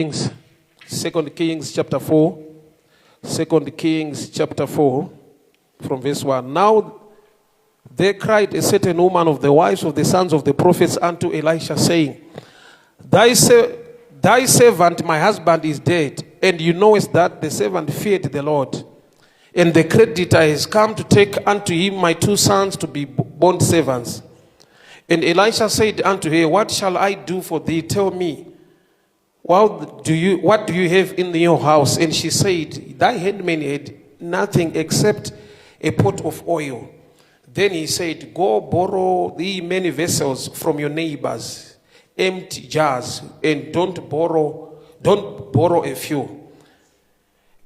Kings, 2 Kings chapter 4, 2 Kings chapter 4, from verse 1. Now there cried a certain woman of the wives of the sons of the prophets unto Elisha, saying, Thy servant, my husband, is dead, and you knowest that the servant feared the Lord. And the creditor has come to take unto him my 2 sons to be bond servants. And Elisha said unto her, What shall I do for thee? Tell me. What do you have in your house? And she said, Thy handmaid had nothing except a pot of oil. Then he said, Go borrow thee many vessels from your neighbors, empty jars, and don't borrow a few.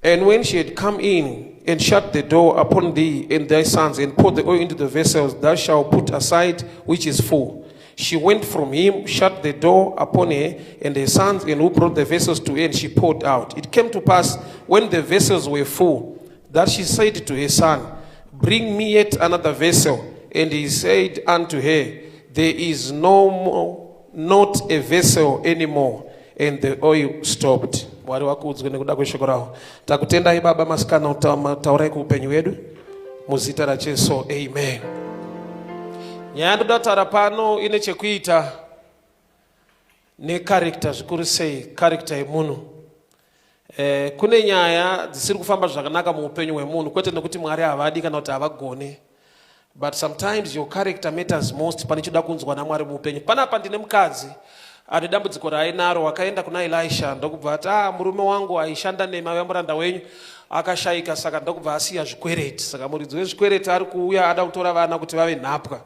And when she had come in and shut the door upon thee and thy sons, and poured the oil into the vessels, thou shalt put aside which is full. She went from him, shut the door upon her and her sons, and who brought the vessels to her, and she poured out. It came to pass, when the vessels were full, that she said to her son, Bring me yet another vessel. And he said unto her, There is not a vessel anymore. And the oil stopped. Wali wakudzwe nekuda kweshoko rawo. Takutendai baba masikana utaurai kuupenyu wedu. Muzita ra Jesu, amen. Nyaya ndodatara pano ine chekuita ne character zvikuru sei, character yemunhu. Kune nyaya dzisiri kufamba zvakanaka muupenyu hwemunhu, kwete nekuti Mwari havadi kana kuti havagone. But sometimes your character matters most pane chida kunzwa naMwari muupenyu. Panapa ndine mukadzi ane dambudziko raainaro, akaenda kuna Elisha ndokubva ati murume wangu aishanda nemi muranda wenyu akashayika, saka ndokubva asiya zvikwereti. Saka muridzi wezvikwereti ari kuuya ada kutora vana kuti vave nhapwa.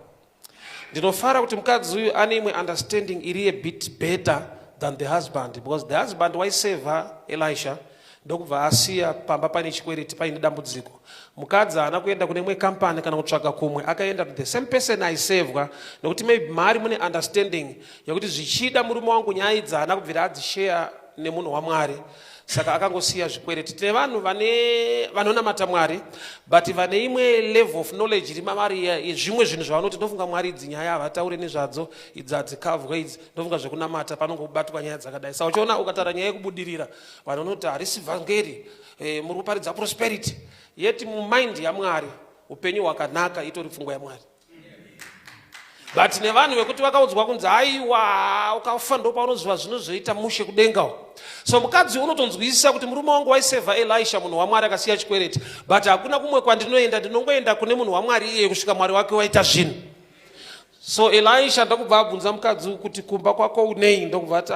Ndinofara kuti mukadzi uyu ane imwe understanding iri a bit better than the husband, because the husband waiseva Elisha ndokubva asiya pamba pane chikwereti paine dambudziko. Mukadzi haana kuenda kune imwe kampani kana kutsvaka kumwe, akaenda to the same person aisevwa, nokuti maybe mari mune understanding yokuti zvichida murume wangu nyaya idzi haana kubvira adzishare nemunhu waMwari, saka akangosiya zvikwereti. Tine vanhu vanonamata Mwari, but vane imwe level of knowledge iri mavari yezvimwe zvinhu zvavanoti ndofunga Mwari idzi nyaya havataure nezvadzo, idzi hadzikavhwe idzi, ndofunga zvekunamata panongobatwa nyaya dzakadai. Saka uchiona ukatara nyaya yekubudirira, vanhu vanoti harisi vhangeri, muri kuparidza prosperity, yeti mumind yaMwari upenyu hwakanaka itori pfungwa yaMwari. But nevanhu vekuti vakaudzwa kunzi aiwa ukafa ndopaunoziva zvinozoita mushe kudengawo. So mukadzi unotonzwisisa kuti murume wangu waiseva Elisha munhu waMwari akasiya chikwereti, but hakuna kumwe kwandinoenda, ndinongoenda kune munhu waMwari iye kusvika Mwari wake waita zvinhu. So Elisha ndokubva abvunza mukadzi kuti kumba kwako unei, ndokubva ati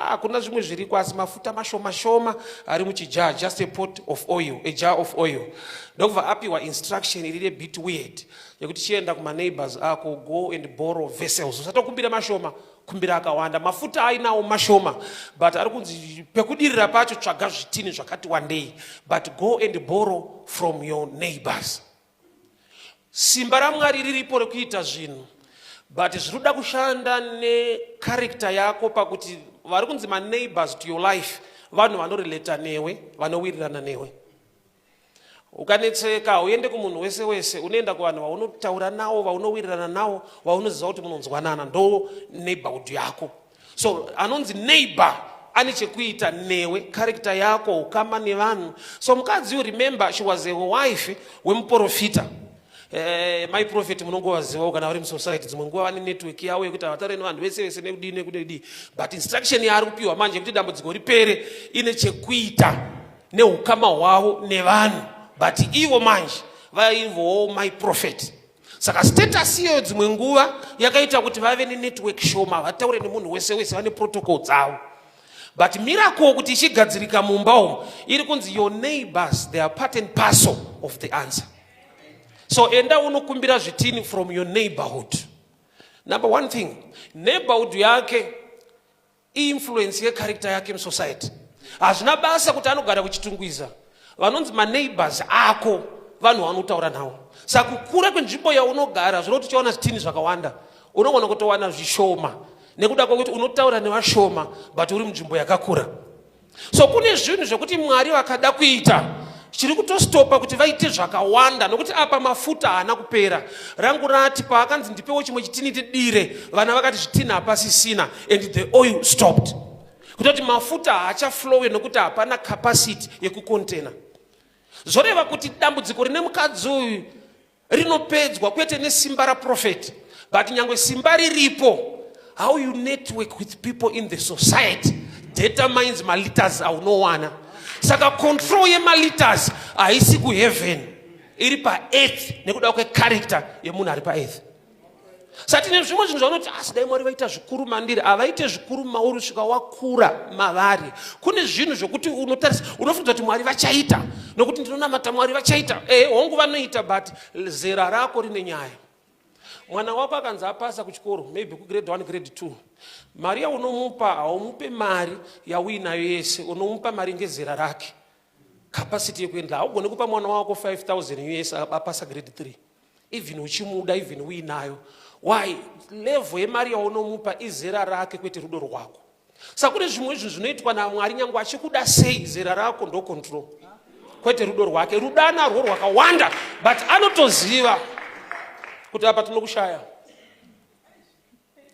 hakuna zvimwe zviriko asi mafuta mashoma ari muchijar, just a pot of oil, a jar of oil. Ndokubva apiwa instruction iri a bit weird yekuti chienda kuma neighbors ako, go and borrow vessels. Usatokumbira mashoma, kumbira akawanda. Mafuta ainawo mashoma, but ari kunzi pekudirira pacho tsvaga zvitini zvakati wandei, but go and borrow from your neighbors. Simba raMwari riripo rekuita zvinhu, but zviruda kushanda necharacter yako pakuti vari kunzi neighbors to your life vanhu vanorelata newe, vanowirirana newe. Ukanetseka uende kumunhu wese wese, unoenda kuvanhu vaunotaura nawo, vaunowirirana nawo, vaunoziva kuti munonzwanana, ndo neighborhood yako. So anonzi neighbor ane chekuita newe, character yako, ukama nevanhu. So mukadzi, you remember, she was a wife wemuprofita. My prophet munongovaziva kana vari musociety, dzimwe nguva vane network yavo yekuti havataure nevanhu vese vese nekudii nekudii, but instruction yaari kupiwa manje kuti dambudziko ripere ine chekuita neukama hwavo nevanhu, but ivo manje vainvowo my prophet. Saka status iyo dzimwe nguva yakaita kuti vave nenetwork shoma, vataure nemunhu wese wese, vane protocol dzavo. But miracle kuti ichigadzirika mumba umu iri kunzi your neighbors, they are part and parcel of the answer. So enda unokumbira zvitini from your neighborhood. Number one thing, neighborhood yake influence ye character yake in society. Hazvina basa kuti anogara kuchitungwiza. Vanonzi neighbors ako vanhu vanotaura nawo. Saka kukura kwenzvimbo yaunogara zvinoti uchiona zvitini zvakawanda, unogona kutowana zvishoma nekuda kwekuti unotaura nevashoma but uri munzvimbo yakakura. So kune zvinhu zvekuti Mwari vakada kuita chiri kutostopa kuti vaite zvakawanda, nokuti apa mafuta haana kupera. Rangu rati paakanzi ndipewo chimwe chitini tidire, vana vakati zvitini hapasisina, and the oil stopped. Kutoti mafuta haachaflowe nokuti hapana capacity yekucontainer. Zoreva kuti dambudziko rine mukadzi uyu rinopedzwa kwete nesimba raprofeti, but nyangwe simba riripo, how you network with people in the society determines maliters aunowana. Saka control yemaliters haisi kuheaven, iri paearth nekuda kwecharacter yemunhu ari paearth. Satine zvimwe zvinhu zvaunoti asidai Mwari vaita zvikuru mandiri, avaite zvikuru mauri kusvika wakura mavari. Kune zvinhu zvokuti unotarisa unofunga kuti Mwari vachaita, nokuti ndinonamata Mwari vachaita. Hongu vanoita, but zera rako rine nyaya. Mwana wako akanzi apasa kuchikoro, maybe kugrade 1 grade 2, mari yaunomupa haumupe mari yauinayo yese, unomupa mari ngezera rake, capacity yekuenda. Haugone kupa mwana wako 5,000 US apasa grade 3, even uchimuda, even uinayo. Why? Level yemari yaunomupa izera rake kwete rudo rwako. Saka kune zvimwe zvinhu zvinoitwa naMwari nyangwe achikuda sei, zera rako ndo control, kwete rudo rwake. Rudo anarwo rwakawanda, but anotoziva kuti apa tinokushaya.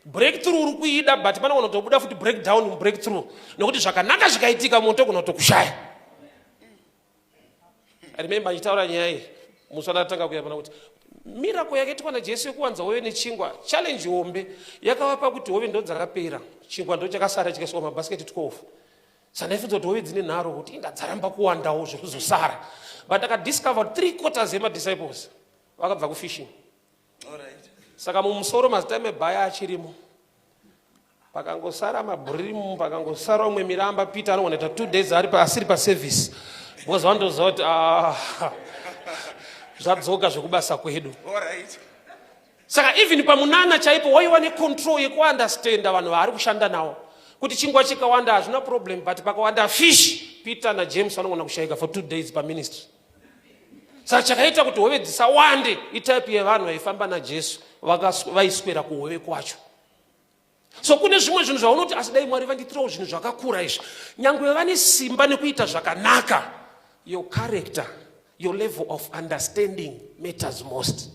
Breakthrough uri kuida, but panogona kutobuda futi breakdown mubreakthrough, nokuti zvakanaka zvikaitika moto kuna kutokushaya. I remember achitaura nyaya iyi musi wandatanga kuya pana kuti miracle yakaitwa naJesu yekuwanza hove nechingwa, challenge hombe yakavapa kuti hove ndo dzakapera, chingwa ndo chakasara chikaiswa mabhasiketi 12. Saka ndaifunza kuti hove dzine nharo kuti ingadzaramba kuwandawo zvekuzosara, but akadiscovered 3/4 yemadisciples vakabva kufishing. Saka mumusoro mazitime bhaya achirimo, pakangosara mabhurimu, pakangosara umwe miramba. Peter anogona kuita 2 days asiri paservice, because vandoziva kuti zvadzoka zvekubasa kwedu. Saka even pamunana chaipo waiwa necontrol yekuunderstanda vanhu vaari kushanda nawo, kuti chingwa chikawanda hazvina problem, but pakawanda fish, Peter naJames vanogona kushayika for 2 days paministry. Saka chakaita kuti hove dzisawande itype yevanhu vaifamba naJesu vaiswera kuhove kwacho. So kune zvimwe zvinhu zvaunoti asidai Mwari vanditirawo zvinhu zvakakura izvi, nyangwe vane simba nekuita zvakanaka, your character, your level of understanding matters most.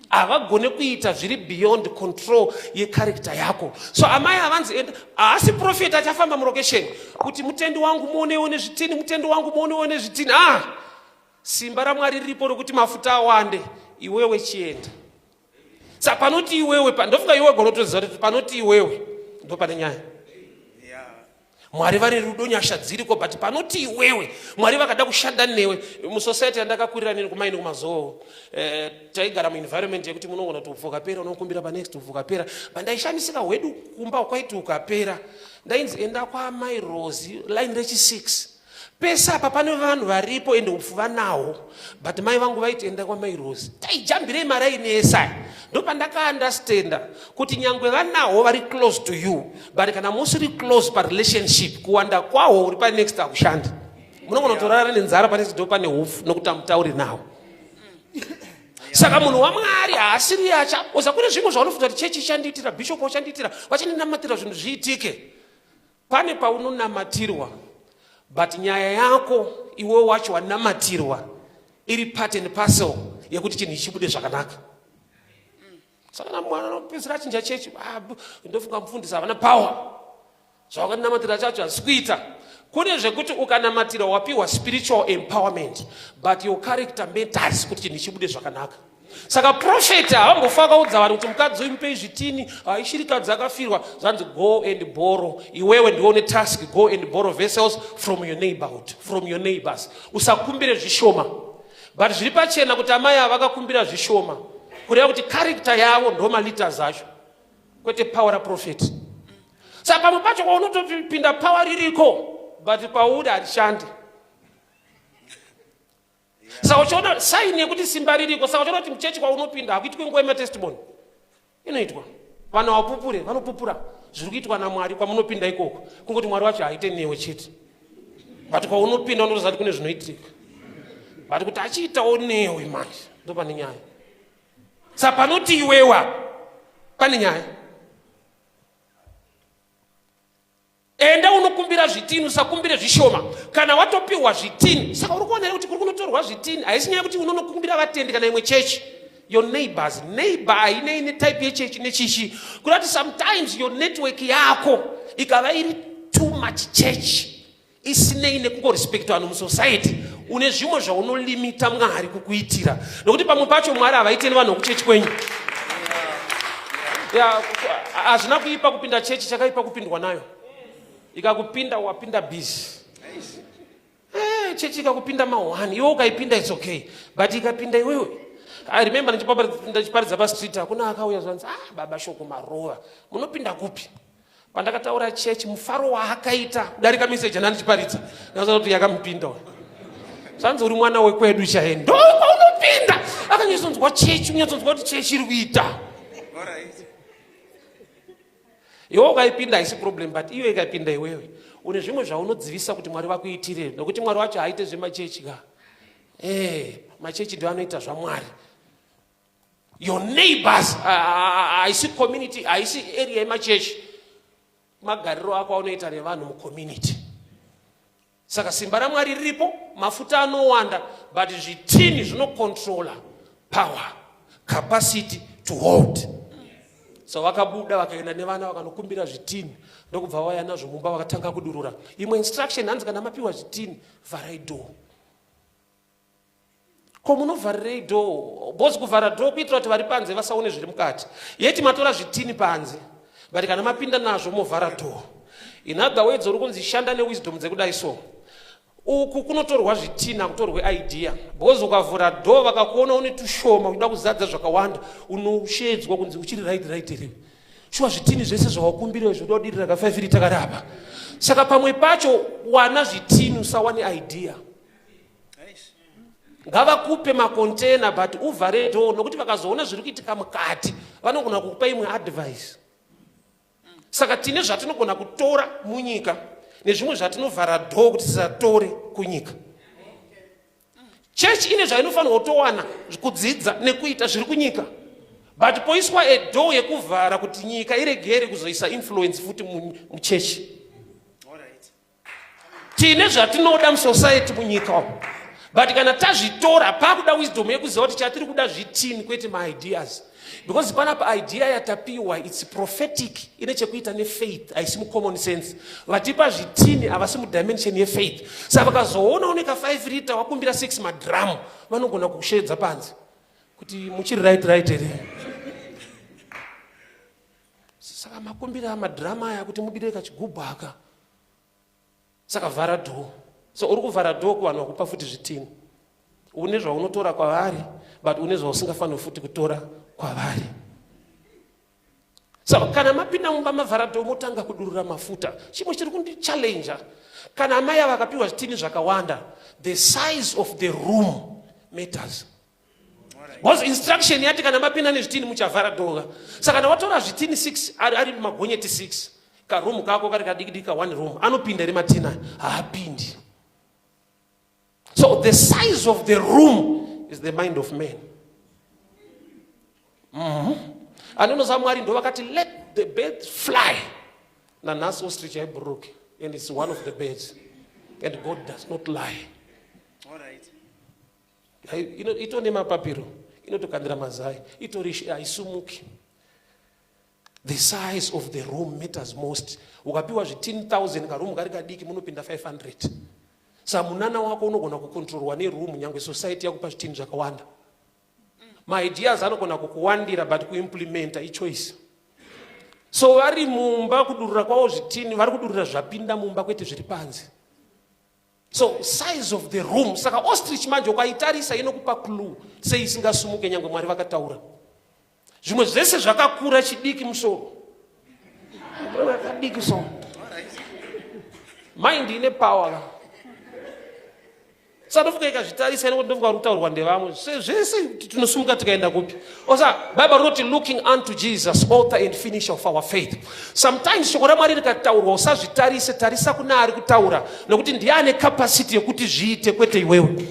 Havagone kuita zviri beyond control yecharacter yako. So amai havanzi haasi profeti achafamba mulocation kuti mutendi wangu muonewo nezvitini, mutendi wangu muonewo nezvitini. Simba raMwari riripo rokuti mafuta awande, iwewe chienda. Saka panoti iwewe, ndofunga iwewe gonotoziva kuti panoti iwewe ndo pane nyaya. Mwari vane rudo nyasha dziriko, but panoti iwewe Mwari vakada kushanda newe. Musociety yandakakurira neni kumaini kumazoo, taigara muenvironment yekuti munogona kuti ukapera unokumbira panext ukapera. Pandaishamisika hwedu kumba kwaiti ukapera, ndainzi enda kwaamai Rosi line rechi 6. Pesa apa pane vanhu varipo ende upfuva nawo, but mai vangu vaiti enda kwaamai Rosi. Taijambirei maraini esai. Ndo pandakaunderstanda kuti nyangwe vanawo vari close to you, but kana musiri close pa relationship, kuwanda kwawo uri pa next akushanda. Munogona kutorara nenzara pane ndo pane hufu nokuti mutauri nawo. Saka munhu waMwari haasiri yacha. Oza kune zvimwe zvaunofunga kuti chechi chanditira, bishop wachanditira, vachandinamatira zvinhu zviitike. Pane paunonamatirwa, but nyaya yako iwe wacho wanamatirwa iri part and parcel yekuti chinhu chibude zvakanaka. Saka mwana anopedzera chinja chechi, ndofunga mufundisi havana power, zvawakanamatira chacho hazisi kuita. Kune zvekuti ukanamatira wapiwa spiritual empowerment, but your character matters kuti chinhu chibude zvakanaka. Saka profeti havambofa akaudza vanhu kuti mukadzi uyu mupei zvitini, ishirikadzi akafirwa, zvanzi go and borrow. Iwewe ndione task, go and borrow vessels from your neighborhood, from your neighbors. Usakumbire zvishoma, but zviri pachena kuti amai ava vakakumbira zvishoma, kureva kuti character yavo ndo malita zvacho, kwete power raprofeti. Saka pamwe pacho kwaunotopinda power ririko, but pauri harishandi. Saka uchiona saini yekuti simba ririko. Saka uchiona kuti muchechi kwaunopinda hakuitwe nguva yematestimony inoitwa. Vanhu vapupure vanopupura zviri kuitwa naMwari kwamunopinda ikoko, kungoti Mwari wacho haite newe chete, but kwaunopinda unotoziva kuti kune zvinoitika, but kuti achiitawo newe manje ndo pane nyaya. Saka panoti iwewa pane nyaya. Enda unokumbira zvitini, usakumbire zvishoma. Kana watopiwa zvitini, saka uri kuona kuti kuri kunotorwa zvitini, haisi nyaya kuti unokumbira vatendi kana imwe chechi. Your neighbors, neighbor haine type yechechi nechichi. Kuti sometimes your network yako ikava iri too much church isinei nekungorespekta vanhu musociety, une zvimwe zvaunolimita Mwari kukuitira, nokuti pamwe pacho Mwari havaiteni vanhu vekuchechi kwenyu. Hazvina kuipa kupinda chechi, chakaipa kupindwa nayo. Ikakupinda wapinda busy. Chechi ikakupinda ma1, iwe ukaipinda it's okay, but ikapinda iwewe. I remember ndichiparidza pastreet, hakuna akauya zvanzi, baba shoko marova, munopinda kupi? Pandakataura chechi, mufaro waakaita kudarika message andichiparidza, ndazoona kuti yakamupinda. Zvanzi uri mwana wekwedu chaye, ndo kwaunopinda. Akanyesonzwa chechi, unyesonzwa kuti chechi iri kuita. Iwe ukaipinda haisi problem, but iwe ikapinda iwewe, une zvimwe zvaunodzivisa kuti Mwari vakuitire, nokuti Mwari wacho haaite zvemachechi ka. Machechi ndio anoita zvaMwari. Your neighbors, haisi community, haisi area yemachechi. Magariro ako anoita nevanhu mucommunity. Saka simba raMwari riripo, mafuta anowanda, but zvitini zvinocontrola power, capacity to hold. So vakabuda vakaenda nevana vakanokumbira zvitini, ndokubva vauya nazvo mumba vakatanga kudurura. Imwe instruction hanzi kana mapiwa zvitini, vharai door. Ko munovharirei door? Bosi kuvhara door kuitira kuti vari panze vasaone zviri mukati. Yeti matora zvitini panze, but kana mapinda nazvo movhara door. In other words, uri kunzi shanda newisdom dzekudai so. Uku kunotorwa zvitini, kutorwa idea. Bosi ukavhura door vakakuona une tushoma unoda kuzadza zvakawanda, unoshedzwa kunzi uchiri right here. Shuwa zvitini zvese zvavakumbira zvododirira ka 5 lita karapa. Saka pamwe pacho wana zvitini usawane idea. Ngavakupe macontainer but uvhare door, nokuti vakazoona zviri kuitika mukati vanogona kukupa imwe advice. Saka tine zvatinogona kutora munyika nezvimwe zvatinovhara door kuti tisatore kunyika. Church ine zvainofanirwa kutowana kudzidza nekuita zviri kunyika, but poiswa door yekuvhara kuti nyika iregere kuzoisa influence futi muchechi. Tine zvatinoda musociety munyika, but kana tazvitora pakuda wisdom yekuziva kuti chatiri kuda zvitini kwete maideas. Because panapa idea yatapiwa, it's prophetic, ine chekuita nefaith, haisi common sense. Vatipa zvitini havasi mudimension yefaith. Saka vakazoona uneka 5 lita wakumbira 6 madrum, vanogona kushedza panze kuti muchiri right here. Saka makumbira madrum aya kuti mubire kachigubhu aka. Saka vhara door. So uri kuvhara door kuvanhu vakupa futi zvitini. Une zvaunotora kwavari, but une zvausingafaniri futi kutora kwavari. So kana mapinda mumba mavhara door motanga kudurura mafuta. Chimwe chiri kundichallenge, kana amai vakapiwa zvitini zvakawanda, the size of the room matters. Because instruction yati kana mapinda nezvitini muchavhara door. Saka kana watora zvitini 6 ari magonyeti 6, karoom kako kari kadikidika 1 room, anopinda ri matina haapindi. So the size of the room is the mind of man. Anonoza Mwari ndo vakati let the birds fly. Na naso ostrich broke, and it's one of the birds. And God does not lie. All right. Ito nema papiro. Ito kandira mazai. Ito isumuki. The size of the room matters most. Ukapiwa 10,000 ka room kari kadiki munopinda 500. Samunana wako unogona kukontrolwa neroom nyangwe society yakupa zvitini zvakawanda. My ideas anogona kukuwandira but kuimplementa ichoice. So vari mumba kudurura kwavo zvitini, vari kudurura zvapinda mumba kwete zviri panze. So size of the room, saka ostrich manje ukaitarisa inokupa clue sei isingasumuke nyangwe Mwari vakataura. Zvimwe zvese zvakakura chidiki musoro. Kadiki so. Mind ine power. Sadofuka zvitarisa inokuwa rutaurwa ndevamwe zvese tinosumuka tikaenda kupi. Osa Bible wrote looking unto Jesus, author and finisher of our faith. Sometimes shoko raMwari rikataurwa usazvitarise, tarisa kuna ari kutaura, nokuti ndiye ane capacity yekuti zviite kwete iwewe.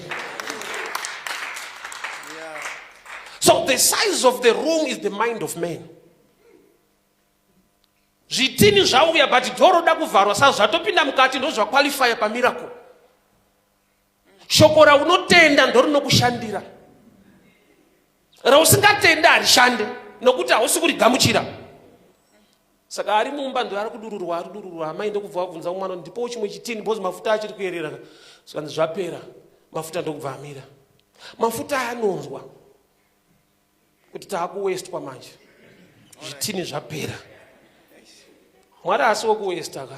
So the size of the room is the mind of man. Zvitini zvauya but doro da kuvharwa saka zvatopinda mukati ndo zvaqualify pa miracle. Shoko raunotenda ndo rinokushandira. Rausingatenda harishande nokuti hausi kurigamuchira. Saka ari mumba ndo ari kudururwa amainde kubva abvunza mwana ndipo chimwe chitini bozi mafuta achiri kuyerera. Saka zvapera mafuta ndokubva amira. Mafuta anonzwa kuti taakuwestwa manje. Zvitini zvapera. Mwari asiwo kuwesta ka.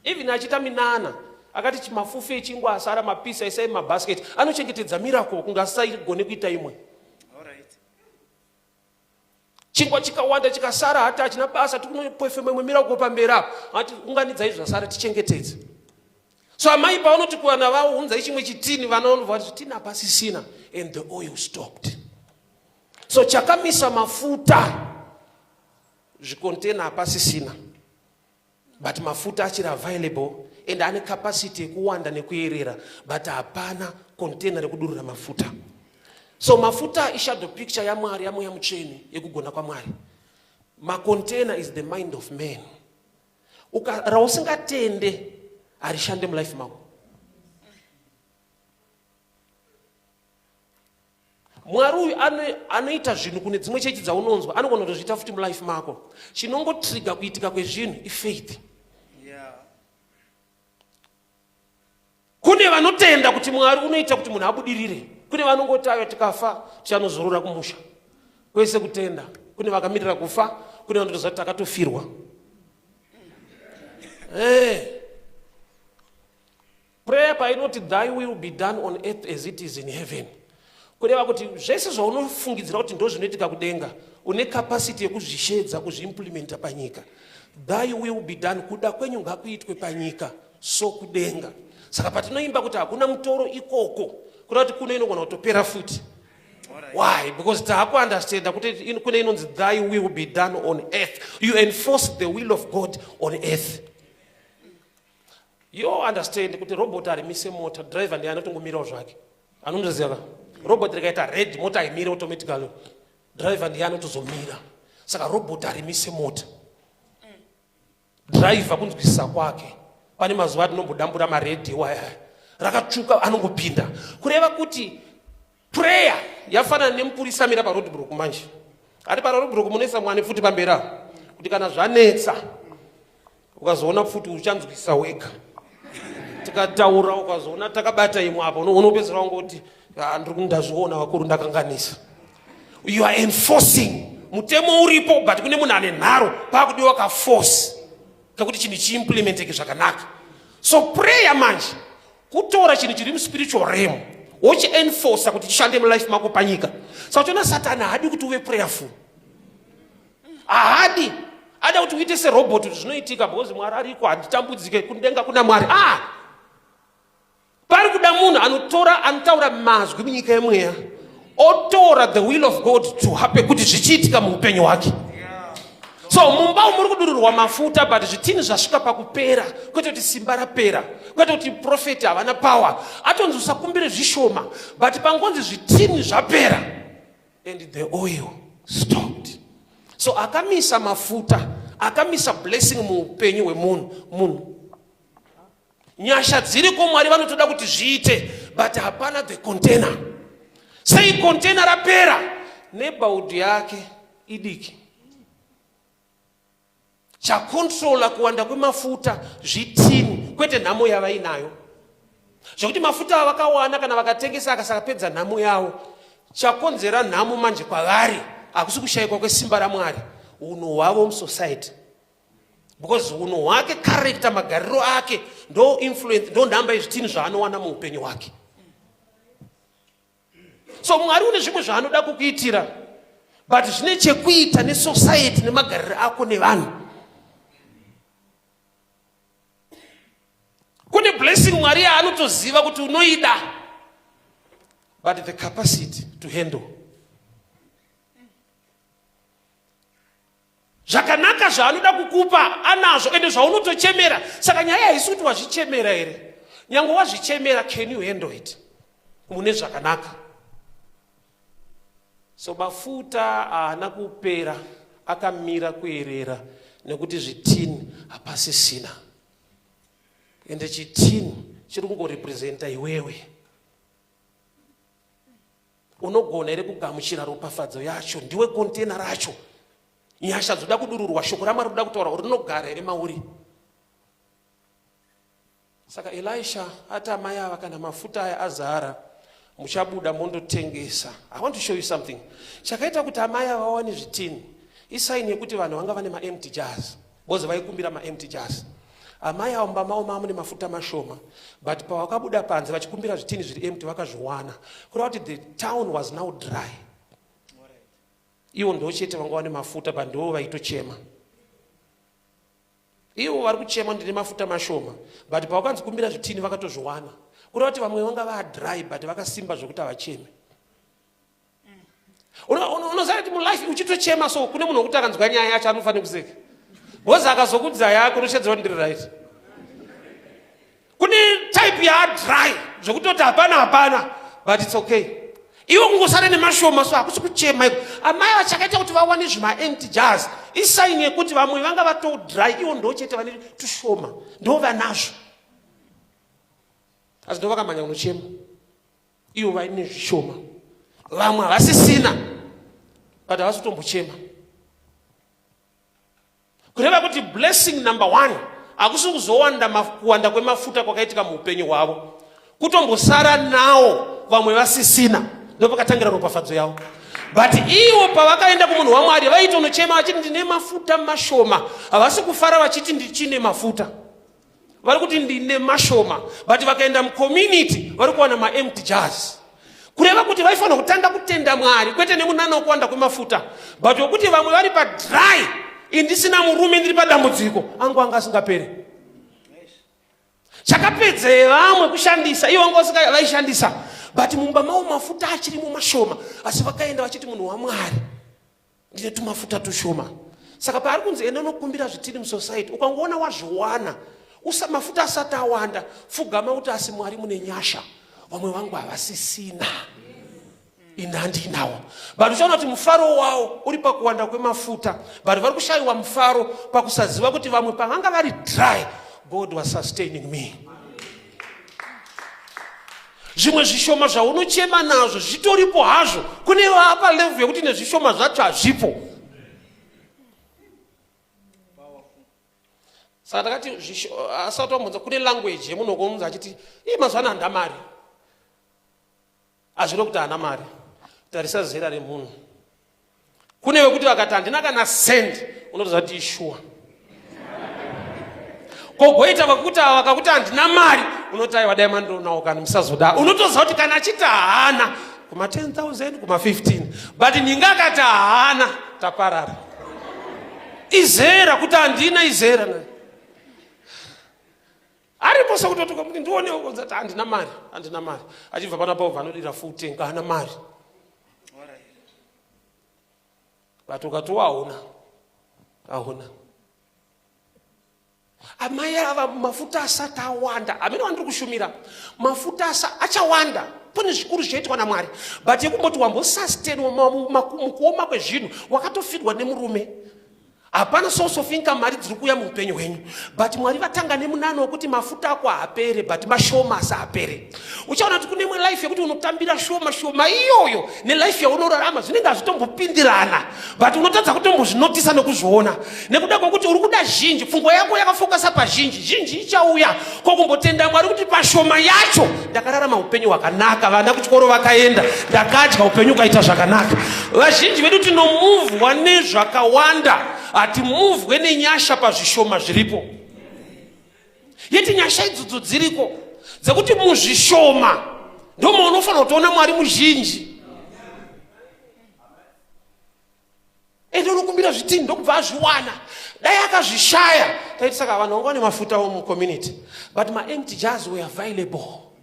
Even achita minana akati chimafufe chingwa asara mapisa isai mabasket anochengetedza miracle kungasaigone kuita imwe. Chingwa chikawanda chikasara hata achina basa tikunopoefema imwe miracle pambera ati unganidza izvo zvasara tichengetedze. So amai paunoti kuwana vavo unza chimwe chitini vanaonobva kuti chitini apasisina and the oil stopped. So chakamisa mafuta zvicontainer apasisina. But mafuta achiri available and ane capacity yekuwanda nekuyerera but hapana container rekudurura mafuta. So mafuta ishadow picture ya Mwari yamwe yamucheni yekugona kwa Mwari. Ma container is the mind of man. Rausingatende arishande mu life mako. Mwari uyu anoita zvinhu kune dzimwe chechi dzaunonzwa anogona kutozviita futi mu life mako. Chinongotrigger kuitika kwezvinhu ifaith. Kune vanotenda kuti Mwari unoita kuti munhu abudirire. Kune vanongoti ayo tikafa tichanozorora kumusha. Kwese kutenda. Kune vakamirira kufa, kune vanotozati takatofirwa. Prayer painoti thy will be done on earth as it is in heaven. Kureva kuti zvese zvaunofungidzira kuti ndo zvinoitika kudenga une capacity yekuzvishedza kuzviimplementa panyika. Thy will be done kuda kwenyu ngakuitwe panyika so kudenga. Saka patinoimba kuti hakuna mutoro ikoko kuda kuti kuno inogona kutopera futi. Why? Because taku understand kuti kune inonzi thy will be done on earth. You enforce the will of God on earth. You understand kuti robot arimise mota driver ndiye anotongomirawo zvake. Anomuziva robot rikaita red mota imire automatically driver ndiye anotozomira. Saka robot arimise mota. Driver kunzwisisa kwake. Pane mazuva atinombodambura maredhi waya rakatsvuka anongopinda. Kureva kuti prayer yafanana nemupurisa amira paroadblock manje. Ari paroadblock munoisa mwana futi pambera kuti kana zvanetsa ukazoona futi uchanzwisisa wega. Tikataura ukazoona takabata imwe apo unopedzera ngoti ndazviona wakuru ndakanganisa. You are enforcing mutemo uripo but kune munhu ane nharo pakudiwa ka force kakuti chinhu chiimplementeke zvakanaka. So prayer manje kutora chinhu chiri mu spiritual realm wochi enforce kuti chishande mu life mako panyika. Saka chona Satani haadi kuti uve prayerful. Ahadi ada kuti uite se robot zvinoitika because Mwari ariko handitambudzike kudenga kuna Mwari. Pari kuda munhu anotaura mazwi munyika yemweya otora the will of God to happen kuti zvichiitika muupenyu hwake. So mumba muri kudururwa mafuta but zvitini zvasvika pakupera kwete kuti simba rapera kwete kuti profeti havana power atonzosakumbire zvishoma but pangonzi zvitini zvapera and the oil stopped. So akamisa mafuta akamisa blessing muupenyu hwemunhu. Nyasha dziriko Mwari vanotoda kuti zviite but hapana the container. Sei container rapera neighborhood yake idiki. Chakontrola kuwanda kwemafuta zvitini kwete nhamo yavainayo. Zvokuti mafuta avakawana kana vakatengesa akasapedza nhamo yavo chakonzera nhamo manje kwavari hakusi kushayikwa kwesimba raMwari unhu hwavo musociety. Because unhu hwake character magariro ake ndo influence ndo nhamba yezvitini zvaanowana muupenyu hwake. So Mwari une zvimwe zvaanoda kukuitira but zvine chekuita nesociety nemagariro ako nevanhu. Kune blessing Mwari anotoziva kuti unoida but the capacity to handle. Zvakanaka zvaanoda kukupa anazvo ende zvaunotochemera. Saka nyaya haisi kuti wazvichemera here. Nyange wazvichemera can you handle it? Mune zvakanaka. So mafuta haana kupera akamira kuyerera nekuti zvitini hapasisina. Ende chitini chiri kungorepresenta iwewe. Unogona here kugamuchira ropafadzo yacho ndiwe container racho. nyasha dzoda kudururwa, shoko raMwari roda kutaura rinogara ere mauri. Saka Elisha ati amai ava kana mafuta aya azara muchabuda mondotengesa. I want to show you something. Chakaita kuti amai ava vawane zvitini isaini yekuti vanhu vanga vane ma-empty jars. Boze vaikumbira ma-empty jars. Amai ava mumba mavo mune mafuta mashoma, but pavakabuda panze vachikumbira zvitini zviri empty vakazviwana. Kureva kuti the town was now dry. Ivo ndo chete vanga vane mafuta, but ndo vaitochema. Ivo vari kuchema ndine mafuta mashoma, but pavakanzi kumbira zvitini vakatozviwana. Kureva kuti vamwe vanga va-dry, but vakasimba zvokuti havacheme. Unoziva kuti mulife uchitochema so kune munhu wokuti akanzwa nyaya yacho anofanira kuseka. Boza akazokudza yako unoshedzera ndiri right. Kune type ya dry zvokutoti hapana, but it's okay. Iwo kungosara nemashoma so hakusi kuchema. Amai vachakaita kuti vawane zvima-empty jars isaini yekuti vamwe vanga vato dry, iwo ndo chete vane tushoma, ndo vanazvo. Asi ndo vakamanya kunochema. Iwo vaine zvishoma, vamwe havasisina, but havasi kutombochema. Kureva kuti blessing number 1 hakusi kuzowanda kuwanda kwemafuta kwakaitika muupenyu hwavo, kutombosara nawo vamwe vasisina, ndo pakatangira ropafadzo yavo. But iwo pavakaenda kumunhu waMwari vaita unochema vachiti ndine mafuta mashoma, havasi kufara vachiti ndichine mafuta, vari kuti ndine mashoma, but vakaenda mucommunity vari kuwana ma-empty jars. Kureva kuti vaifanira kutanga kutenda Mwari kwete nemunana wokuwanda kwemafuta, but wokuti vamwe vari padry, indisina murume ndiri padambudziko, angu anga asingapere. Chakapedza vamwe kushandisa, ivo anga vaishandisa, but mumba mavo mafuta achirimo mashoma, asi vakaenda vachiti munhu waMwari ndine tumafuta tushoma. Saka paari kunzi enda nokumbira zvitini musociety, ukangoona wazviwana mafuta asati awanda, pfugama kuti asi Mwari mune nyasha, vamwe vangu havasisina, ina handinawo. But uchaona kuti mufaro wavo uri pakuwanda kwemafuta, but vari kushayiwa mufaro pakusaziva kuti vamwe pavanga vari dry, God was sustaining me. Zvimwe zvishoma zvaunochema nazvo zvitoripo hazvo, kune vapa level yekuti nezvishoma zvacho hazvipo. Saka takati asati wambonza kune language yemunhu wokumunza achiti mazwana handa mari, hazvino kuti hana mari. Tarisa zera remunhu. Kune wekuti vakati handina kana send, unotoziva kuti ishuwa. Kogoita vakuti vakakuti handina mari, unoti aiwa dai mandonawo kana musazoda. Unotoziva kuti kana achiti haana kuma 10,000 kuma 15, but ninga akati haana taparara. Izera kuti handina izera na. Aripo sakutotuka kuti ndionewo kunza kuti handina mari. Achibva panapo vanodira futi ngana mari. But ukatowa hauna. Amai ava mafuta asati awanda, amene wandiri kushumira, mafuta achawanda, pane zvikuru zvoitwa naMwari, but yekumboti wambosustainwa mukuoma kwezvinhu, wakatofidwa nemurume, hapana source of income mari dziri kuuya muupenyu hwenyu, but Mwari vatanga nemunano wekuti mafuta ako haapere, but mashoma asapere. Uchaona kuti kune imwe life yekuti unotambira shoma iyoyo nelife yaunorarama zvinenge hazvitombopindirana, but unotadza kutombozvinotisa nekuzviona, nekuda kwokuti uri kuda zhinji, pfungwa yako yakafokasa pazhinji ichauya, kokumbotenda Mwari kuti pashoma yacho ndakararama upenyu hwakanaka, vana kuchikoro vakaenda, ndakadya upenyu ukaita zvakanaka. Vazhinji vedu tinomuvhwa nezvakawanda, hatimuvhwe nenyasha pazvishoma zviripo. Yeti nyasha idzodzo dziriko dzekuti muzvishoma ndomo unofanira kutoona Mwari muzhinji. Ende unokumbira zvitini ndokubva azviwana, dai akazvishaya. Taiti saka vanhu vanga vane mafuta mucommunity, but ma-empty jars were available.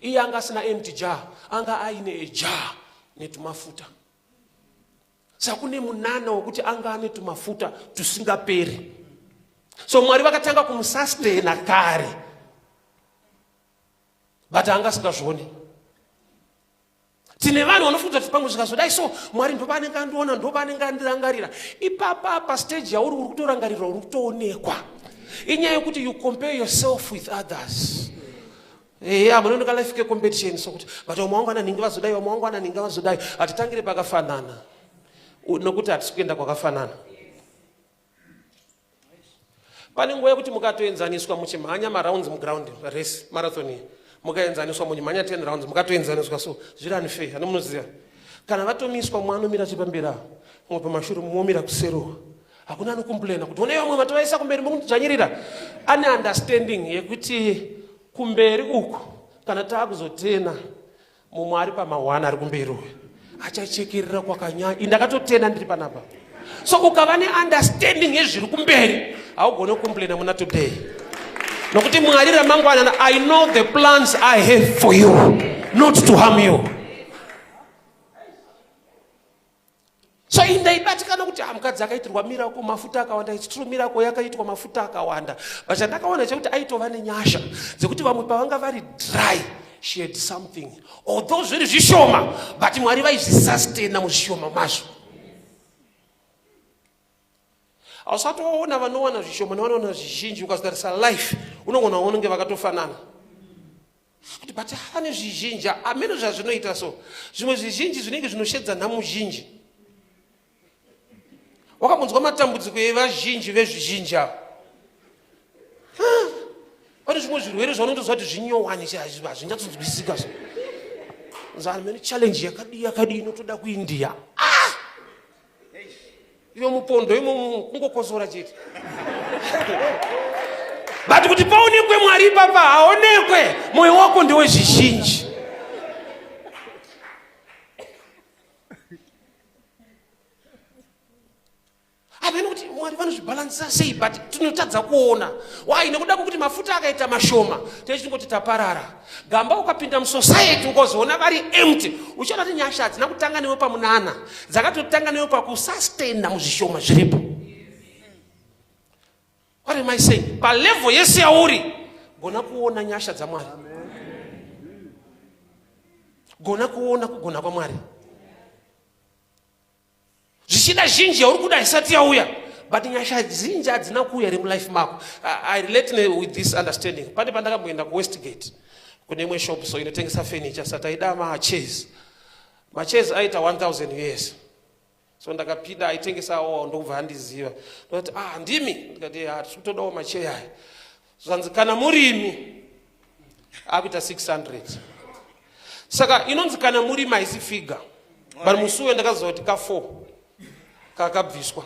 Iye anga asina empty jar, anga aine jar netumafuta. Saka kune munana wokuti anga ane tumafuta tusingaperi. So Mwari vakatanga kumusustaina kare, but anga asingazvioni. Tine vanhu vanofunga kuti pamwe zvikazodai so Mwari ndo paanenge andiona, ndo paanenge andirangarira. Ipapa pastage yauri uri kutorangarirwa, uri kutoonekwa. Inyaya yekuti you compare yourself with others. Munonoka life ke competition so kuti but omwe wangu ananingi vazodai, omwe wangu ananingi vazodai, hatitangire pakafanana. Nokuti hatisi kuenda kwakafanana. Pane nguva yekuti mukatoenzaniswa muchimhanya marounds muground race marathon mukaenzaniswa muchimhanya 10 rounds mukatoenzaniswa, so zviri unfair. Anomunoziva kana vatomiswa mwanomira chipambera mumwe pamashure mumomira kusero, hakuna anokomplaina kuti one vamwe matovaisa kumberi mukudzvanyirira. Ane understanding yekuti kumberi uku kana taakuzotena mumwe ari pama1 ari kumberi uyu achachekerera kwakanyanya. Indakatotena ndiri panapa, so ukava neunderstanding yezviri kumberi haugone kukomplaina muna today, nokuti Mwari ramangwana, I know the plans I have for you, not to harm you. So indaibatikana kuti mukadzi akaitirwa miracle mafuta akawanda. It's true, miracle yakaitwa mafuta akawanda, but chandakaona chekuti aitova nenyasha dzekuti vamwe pavanga vari dry, she had something, although zviri zvishoma, but Mwari vaizvisustain muzvishoma mazvo. Ausatoona vanowana zvishoma nevanowana zvizhinji, ukazotarisa life unogona unenge vakatofanana, kuti but ane zvizhinji amene zvazvinoita so. Zvimwe zvizhinji zvinenge zvinoshedza nhamuzhinji. Wakamunzwa matambudziko evazhinji vezvizhinji avo? Pane zvimwe zvirwere zvaunotozwa kuti zvinyowani hazvinyatsonzwisika. Zamene challenge yakadi inotoda kuIndia. Ivo mupondo imo kungokosora chete. But kuti paonekwe Mwari papa haonekwe, moyo wako ndiwe zvizhinji. Amene kuti Mwari vanozvibalansa sei, but tinotadza kuona. Why? Nekuda kuti mafuta akaita mashoma, techingoti taparara. Gamba ukapinda musociety ukozoona vari empty, uchaona kuti nyasha hadzina kutanga newe pamunana, dzakatotanga newe pakusustain muzvishoma zviripo. What am I saying? Pa level yese yauri, gona kuona nyasha dzaMwari. Gona kuona kugona kwaMwari. Zvichida zhinji yauri kuda isati yauya, but nyasha zhinji hadzina kuuya iri mulife mako. I relate with this understanding. Pane pandakamboenda kuWestgate kune imwe shop so inotengesa furniture, sataida machairs. Machairs aita 1000 years. So ndakapinda aitengesawo ndobva handiziva. Ndoti ndimi, ndikati tinotodawo machair aya. Zvanzi kana murimi akuita 600. Saka inonzi kana murimi haisi figure. But musuwe ndakaziva kuti ka4 kakabviswa.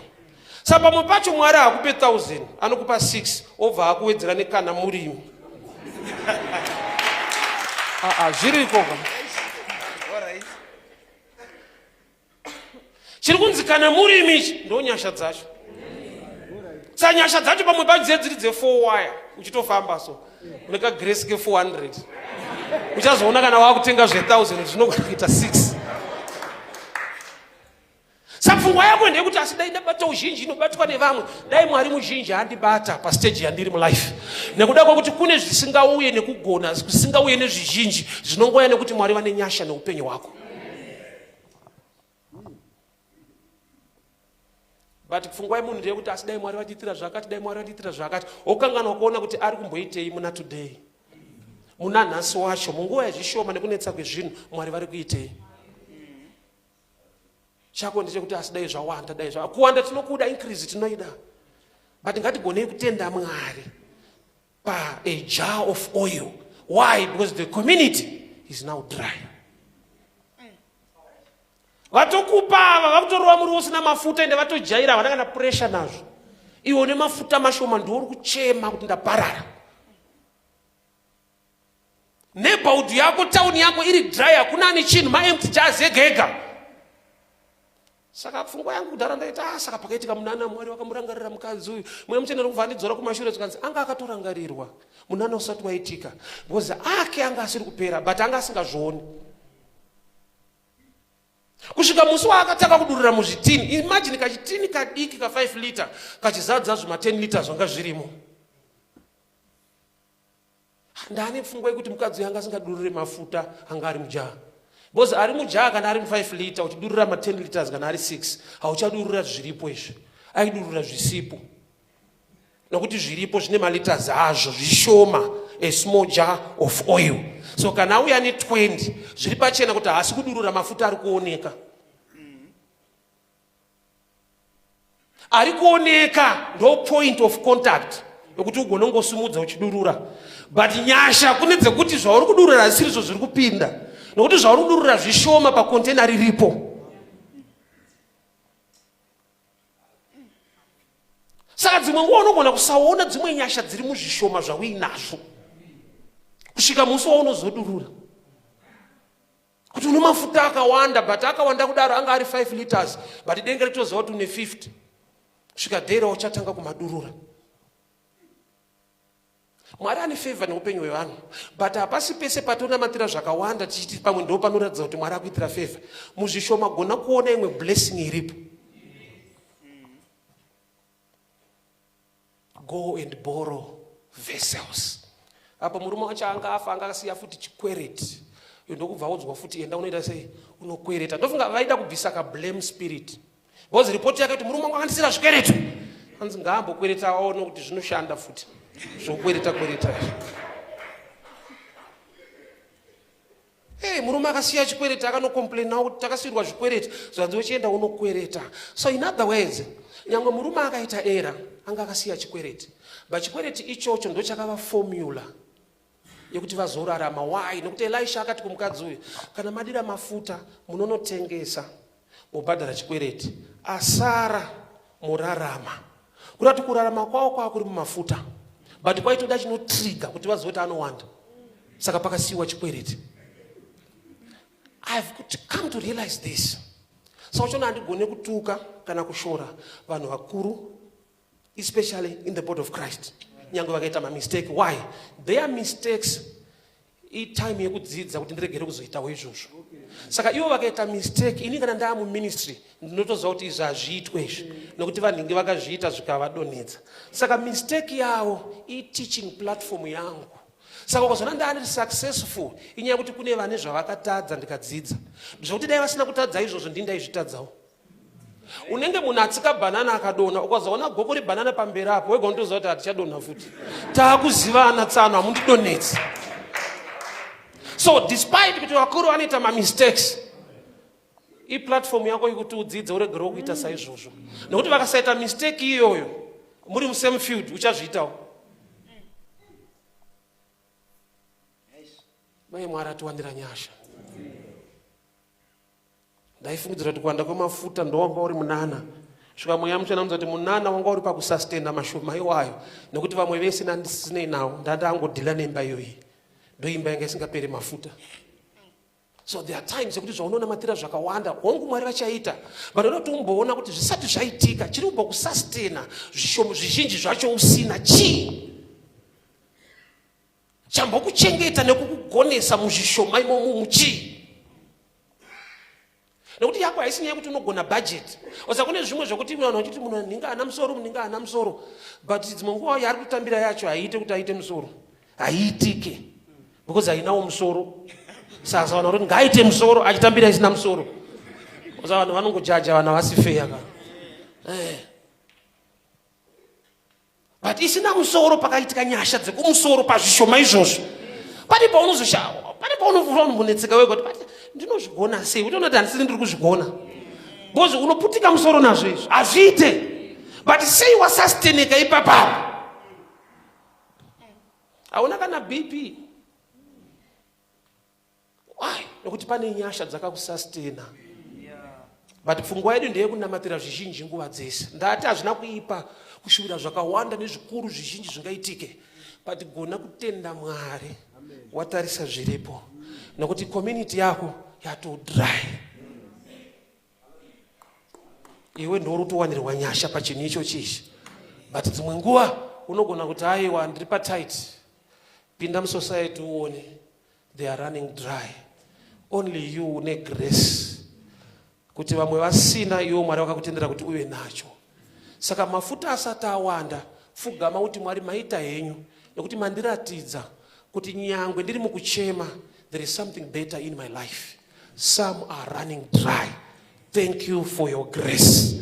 Saka pamwe pacho Mwari hakupe 1000, anokupa 6, obva akuwedzera nekana murimi. Zviriko. Chiri kunzi kana murimi ndo nyasha dzacho. Saka nyasha dzacho pamwe pacho dziri dze4 wire, uchitofamba so uneka grace ke 400. Uchazoona kana wakutenga zve1000 zvinogona kuita 6. Sapfungwa yako ndekuti asidai ndabata uzhinji inobatwa nevamwe, dai Mwari muzhinji handibata pa stage yandiri mu life. Nekuda kwokuti kune zvisingauye nekugona, zvisingauye nezvizhinji zvinongoya nekuti Mwari vane nyasha neupenyu hwako. But pfungwa yemunhu ndeyekuti asidai Mwari vachitira zvakati, dai Mwari vachitira zvakati, okanganwa kuona kuti ari kumboitei muna today. Muna nhasi wacho, munguva yazvishoma nekunetsa kwezvinhu, Mwari vari kuitei. Chako ndechekuti asidai zvawanda, dai zvawanda. Kuwanda tinokuda, increase tinoida. But ngatigonei kutenda Mwari pa a jar of oil. Why? Because the community is now dry. Vatokupa, vakutorwa muri usina mafuta ende vatojaira vananga na pressure nazvo. Iwo une mafuta mashoma ndiuri kuchema kuti ndaparara. Neighborhood yako, town yako iri dry, hakuna ane chinhu, ma-empty jars ega. Saka pfungwa yangu kudhara ndaita saka pakaitika munana Mwari wakamurangarira mukadzi uyu. Mwe muchenera kubva andidzora kumashure zikanzi anga akatorangarirwa. Munana usati waitika. Because ake anga asiri kupera, but anga asingazvioni. Kusvika musi waakataka kudurura muzvitini, imagine kachitini kadiki ka 5 liter kachizadza zvima 10 liters zvanga zvirimo. Ndane pfungwa yekuti mukadzi yanga asingadurure mafuta anga ari mujaha. Because ari mujaha kana ari mu 5 liter uchidurura ma 10 liters kana ari 6, hauchadurura zviripo izvi. Aidurura zvisipo. Nokuti zviripo zvine ma liters azvo zvishoma, a small jar of oil. So kana uya ne 20 zviri pachena kuti haasi kudurura mafuta ari kuoneka. Ari kuoneka ndo point of contact. yokuti ugone ngosumudza uchidurura. But nyasha kune dzekuti zvauri kudurura zvisizvo zviri kupinda, nokuti zvauri kudurura zvishoma pakontena riripo. Saka dzimwe nguva unogona kusaona dzimwe nyasha dziri muzvishoma zvauinazvo kusvika musi waunozodurura. Kuti une mafuta akawanda, but akawanda kudaro anga ari 5 liters, but denga ritoziva kuti une 50. Kusvika dhera uchatanga kumadurura. Mwari ane favor neupenyu hwevanhu, but hapasi pese patinonamatira zvakawanda tichiti pamwe ndo panoratidza kuti Mwari akuitira favor. Muzvishoma gona kuona imwe blessing iripo. Go and borrow vessels. Apa murume wacho anga afa, anga asiya futi chikwereti. Ndokubva udzwa futi enda unoita sei unokwereta. Ndofunga vaida kubvisa ka blame spirit. Because report yake kuti murume wangu akandisira zvikweretu. Hanzi ngaambokwereta aone kuti zvinoshanda futi. Zvokwereta. Murume akasiya chikwereti akanokomplain nawo kuti takasirwa zvikwereti. Zvanzi uchienda unokwereta. So in other words, nyangwe murume akaita era anga akasiya chikwereti. But chikwereti ichocho ndo chakava formula yekuti vazorarama. Why? Nokuti Elisha akati kumukadzi uyu, kana madira mafuta munonotengesa mubhadhara chikwereti, asara murarama. Kurati kurarama kwavo kuri mumafuta, but kwaitoda chinotrigger kuti vazoti anowanda. Saka pakasiyiwa chikwereti. I've come to realize this. So chona handigone kutuka kana kushora vanhu vakuru, especially in the body of Christ. Nyango vakaita mistake. Why? Their mistakes time yekudzidza kuti ndiregere kuzoitawo izvozvo. Saka ivo vakaita mistake, ini kana ndava muministry ndinotoziva kuti izvi hazviitwe izvi, nokuti vanhingi vakazviita zvikavadonhedza. Saka mistake yavo teaching platform yangu. Saka ukazona ndani successful inyaya kuti kune vane zvavakatadza ndikadzidza, zvokuti dai vasina kutadza izvozvo ndindaizvitadzawo. Unenge munhu atsika banana akadonha, ukazaona goko rebanana pamberi apo, wega unotoziva kuti hatichadonha futi. Taakuzivana tsano, hamundidonhedzi. So despite kuti vakuru vanoita mistakes, platform yako ikuti udzidze uregere kuita saizvozvo. Nokuti vakasaita mistake iyoyo muri musame field uchazviitawo. Mai Mwari atiwanira nyasha. Ndaifungidzira kuti kuwanda kwemafuta ndo wanga uri munana. Svika mweya mutsvena unoti munana wanga uri pakusustain mashoma iwayo, nokuti vamwe vese nandisinei nawo ndandangodhila nemba iyoyi. Ndo imba yanga isingaperi mafuta. So there are times yekuti zvaunonamatira zvakawanda hongu Mwari vachaita, but unoti umboona kuti zvisati zvaitika chiri kubva kusustaina zvishomo zvizhinji zvacho usina chii. Chambokuchengeta nekukugonesa muzvishoma imomo muchii. Nokuti yako haisi nyaya kuti unogona budget. Osa kune zvimwe zvokuti munhu achiti munhu ninga ana musoro, but dzimwe nguva yari kutambira yacho haiite kuti aite musoro. Haiitike. Because hainawo musoro. Saka vanhu kuti ngaaite musoro achitambira isina musoro. Osa vanhu vanongojaja vanhu havasifeya ka. But isina musoro pakaitika nyasha dzekumusoro pazvishoma izvozvo. Pane paunozoshawa, pane paunombonetseka wega kuti ndinozvigona sei, utoona kuti handisini ndiri kuzvigona. Because unoputika musoro nazvo izvo hazviite, but sei wasustaineka ipapapo. Hauna kana BP. Why? Nokuti pane nyasha dzakakusustaina. But pfungwa yedu ndeyekunamatira zvizhinji nguva dzese. Ndati hazvina kuipa kushuvira zvakawanda nezvikuru zvizhinji zvingaitike, but gona kutenda Mwari watarisa zviripo, nokuti community yako yatodry. Iwe ndo utowanirwa nyasha pachinhu icho chichi, but dzimwe nguva unogona kuti aiwa ndiri patight, pinda musociety uone they are running dry. Only you une grace kuti vamwe vasina, iwo Mwari wakakutendera kuti uwe nacho. Saka mafuta asati awanda, pfugama kuti Mwari maita henyu, nokuti mandiratidza kuti nyangwe ndiri mukuchema, there is something better in my life. Some are running dry. Thank you for your grace.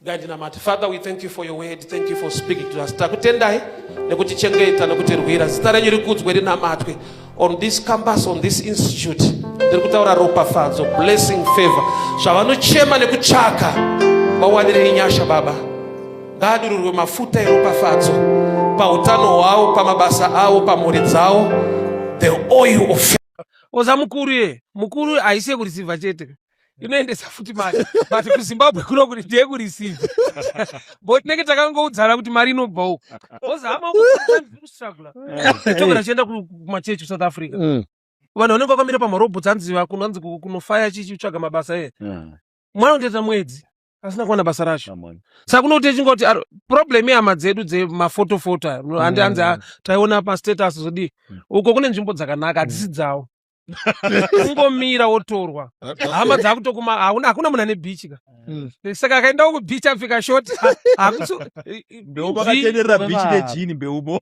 God in our Father, we thank you for your word. Thank you for speaking to us. Takutendai nekutichengeta nekutirwira. Zita renyu rikudzwe rinamatwe on this campus, on this institute. Ndirikutaura ropafadzo, blessing, favor. Zvavanochema nekutsvaka vawanire nyasha Baba. Ngadururwe mafuta eropafadzo pautano wao, pamabasa ao, pamhuri dzao, the oil of oza mukuru aise kureceive chete inoendesa futi mari but kuZimbabwe kuno kuti ndiye kureceive but neke takangoudzana kuti mari inobva uko oza amakustruggle togara chienda kumachechi South Africa vanhu vanenge vakamira pamarobhotsi anziva kunanzi kunofaya chichitsvaga mabasa mwana undoita mwedzi asina kuwana basa racho. Saka kunoti chingoti problem yehama dzedu dzemafoto handi anzi taiona pastatus zodi uko kune nzvimbo dzakanaka hadzisi dzawo kungomira wotorwa hama dzakutokuma hakuna munhu ane beach ka saka akaenda kubeach afika short ndeu pakatenderera beach nejini mbeumo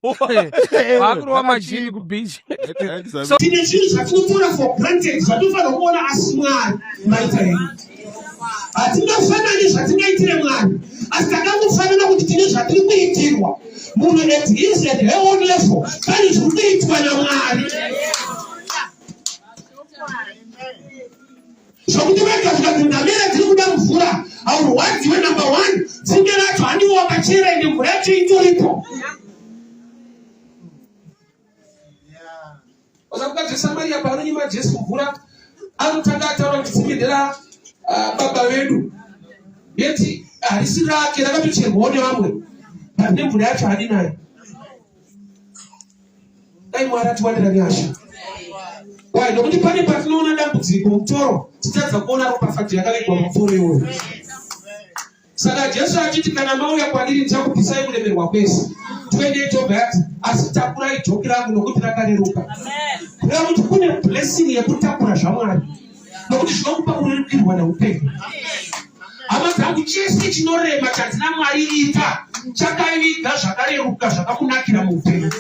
vakurowa majini kubeach. Tine zvinhu zvatinotora for granted zvatinofanira kuona asi Mwari maita henyu. Hatingafanani zvatingaitire Mwari, asi takangofanana kuti tine zvatiri kuitirwa. Munhu at his at her own level pane zviri kuitwa naMwari. Zvokuti vega zvikati ndamera tiri kuda mvura, aurwadziwe number 1, dzinge racho handiwo wakachera ende mvura yacho itoripo. Ozakuti Samaria paanonyima Jesu mvura, anotanga ataura kuti dzimendera baba vedu. Yeti harisi rake rakatocherwawo nevamwe. Pane mvura yacho handinayo. Dai Mwari atiwanira nyasha. Why? Nokuti pane patinoona dambudziko mutoro, titadza kuona ropafadzo yakalegwa mutoro iwoyo. Saka Jesu achiti kana mauya kwandiri ndichakubvisai kulemerwa kwese. 28 obati asi takurai dhoki rangu nokuti rakareruka. Kureva kuti kune blessing yekutakura zvaMwari. Nokuti zvinokupa kurerukirwa neupenyu. Hama dzangu chese chinorema chandina Mwari ita chakaiviga zvakareruka zvakakunakira muupenyu.